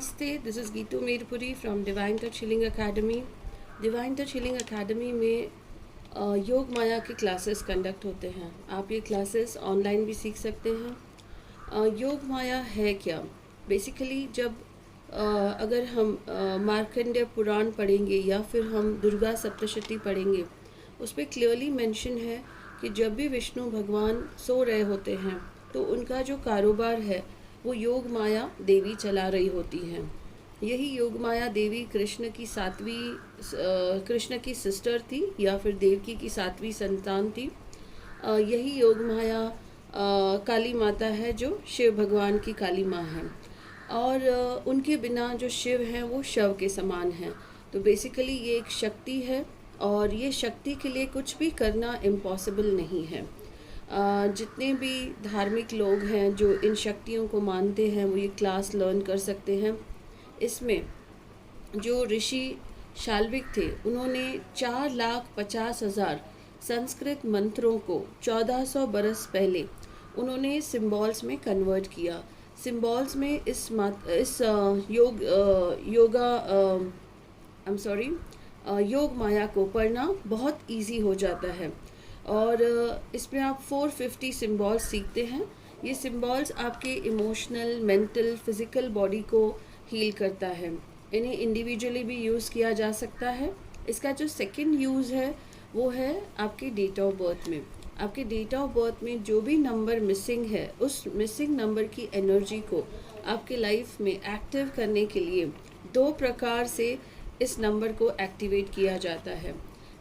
नमस्ते, this is Geetu Mirpuri from divine touch healing academy. Divine touch healing academy में योग माया के क्लासेस कंडक्ट होते हैं। आप ये क्लासेस ऑनलाइन भी सीख सकते हैं। योग माया है क्या? बेसिकली जब अगर हम मार्कंडेय पुराण पढ़ेंगे या फिर हम दुर्गा सप्तशती पढ़ेंगे, उस पर क्लियरली मेंशन है कि जब भी विष्णु भगवान सो रहे होते हैं तो उनका जो कारोबार है वो योग माया देवी चला रही होती हैं। यही योग माया देवी कृष्ण की सिस्टर थी या फिर देवकी की सातवीं संतान थी। यही योग माया काली माता है जो शिव भगवान की काली माँ है, और उनके बिना जो शिव हैं वो शव के समान हैं। तो बेसिकली ये एक शक्ति है और ये शक्ति के लिए कुछ भी करना इम्पॉसिबल नहीं है। जितने भी धार्मिक लोग हैं जो इन शक्तियों को मानते हैं वो ये क्लास लर्न कर सकते हैं। इसमें जो ऋषि शाल्विक थे उन्होंने 4,50,000 संस्कृत मंत्रों को 1400 बरस पहले उन्होंने सिम्बॉल्स में कन्वर्ट किया। सिम्बॉल्स में योग माया को पढ़ना बहुत इजी हो जाता है। और इसमें आप 450 सिम्बॉल्स सीखते हैं। ये सिम्बॉल्स आपके इमोशनल, मेंटल, फिज़िकल बॉडी को हील करता है। इन्हें इंडिविजुअली भी यूज़ किया जा सकता है। इसका जो सेकंड यूज़ है वो है आपके डेट ऑफ बर्थ में। आपके डेट ऑफ बर्थ में जो भी नंबर मिसिंग है, उस मिसिंग नंबर की एनर्जी को आपके लाइफ में एक्टिव करने के लिए 2 प्रकार से इस नंबर को एक्टिवेट किया जाता है।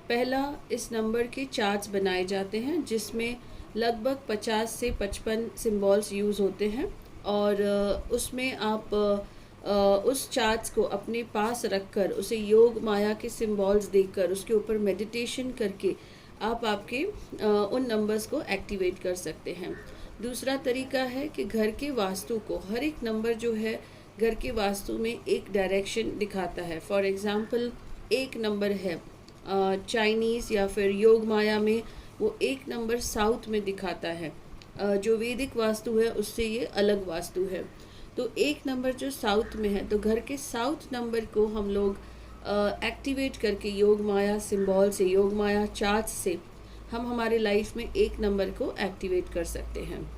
पहला, इस नंबर के चार्ट्स बनाए जाते हैं जिसमें लगभग 50 से 55 सिम्बॉल्स यूज़ होते हैं, और उसमें आप उस चार्ट्स को अपने पास रखकर उसे योग माया के सिम्बॉल्स देखकर उसके ऊपर मेडिटेशन करके आप आपके उन नंबर्स को एक्टिवेट कर सकते हैं। दूसरा तरीका है कि घर के वास्तु को, हर एक नंबर जो है घर के वास्तु में एक डायरेक्शन दिखाता है। फॉर एग्ज़ाम्पल, एक नंबर है चाइनीज़ या फिर योग माया में वो एक नंबर साउथ में दिखाता है। जो वैदिक वास्तु है उससे ये अलग वास्तु है। तो एक नंबर जो साउथ में है, तो घर के साउथ नंबर को हम लोग एक्टिवेट करके योग माया सिंबल से, योग माया चार्ट से हम हमारे लाइफ में एक नंबर को एक्टिवेट कर सकते हैं।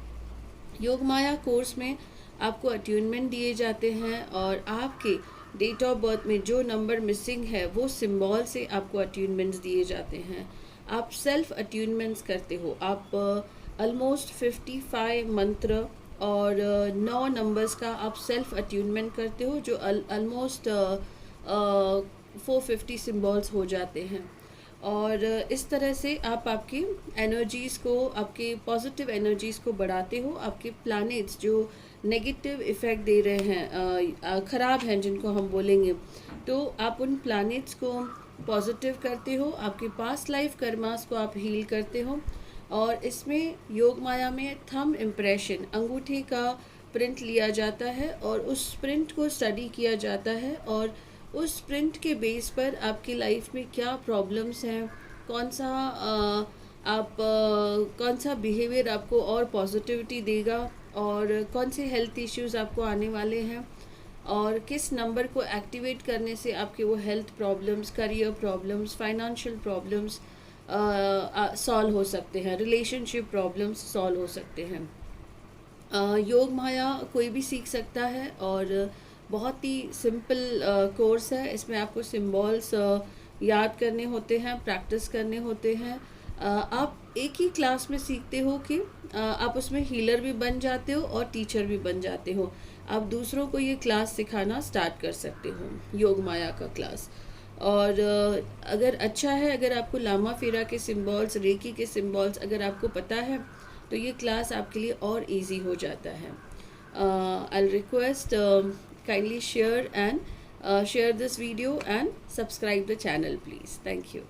योग माया कोर्स में आपको अट्यूनमेंट दिए जाते हैं और आपके डेट ऑफ बर्थ में जो नंबर मिसिंग है वो सिंबल से आपको अट्यूनमेंट्स दिए जाते हैं। आप सेल्फ अट्यूनमेंट्स करते हो। आप ऑलमोस्ट 55 मंत्र और 9 नंबर्स का आप सेल्फ अट्यूनमेंट करते हो, जो ऑलमोस्ट 450 सिंबल्स हो जाते हैं। और इस तरह से आप आपकी एनर्जीज़ को, आपके पॉजिटिव एनर्जीज़ को बढ़ाते हो। आपके प्लैनेट्स जो नेगेटिव इफ़ेक्ट दे रहे हैं, ख़राब हैं जिनको हम बोलेंगे, तो आप उन प्लैनेट्स को पॉजिटिव करते हो। आपके पास्ट लाइफ कर्मास को आप हील करते हो। और इसमें योग माया में थंब इम्प्रेशन, अंगूठे का प्रिंट लिया जाता है और उस प्रिंट को स्टडी किया जाता है, और उस प्रिंट के बेस पर आपकी लाइफ में क्या प्रॉब्लम्स हैं, कौन सा बिहेवियर आपको और पॉजिटिविटी देगा, और कौन से हेल्थ इश्यूज़ आपको आने वाले हैं, और किस नंबर को एक्टिवेट करने से आपके वो health problems, career problems, financial problems solve हो सकते हैं, रिलेशनशिप प्रॉब्लम्स सॉल्व हो सकते हैं। योग माया कोई भी सीख सकता है और बहुत ही सिंपल कोर्स है। इसमें आपको सिंबल्स याद करने होते हैं, प्रैक्टिस करने होते हैं। आप एक ही क्लास में सीखते हो कि आप उसमें हीलर भी बन जाते हो और टीचर भी बन जाते हो। आप दूसरों को ये क्लास सिखाना स्टार्ट कर सकते हो, योग माया का क्लास। और अगर अच्छा है, अगर आपको लामा फेरा के सिंबल्स, रेकी के सिंबल्स अगर आपको पता है तो ये क्लास आपके लिए और इजी हो जाता है। I request kindly share this video and subscribe the channel please. Thank you.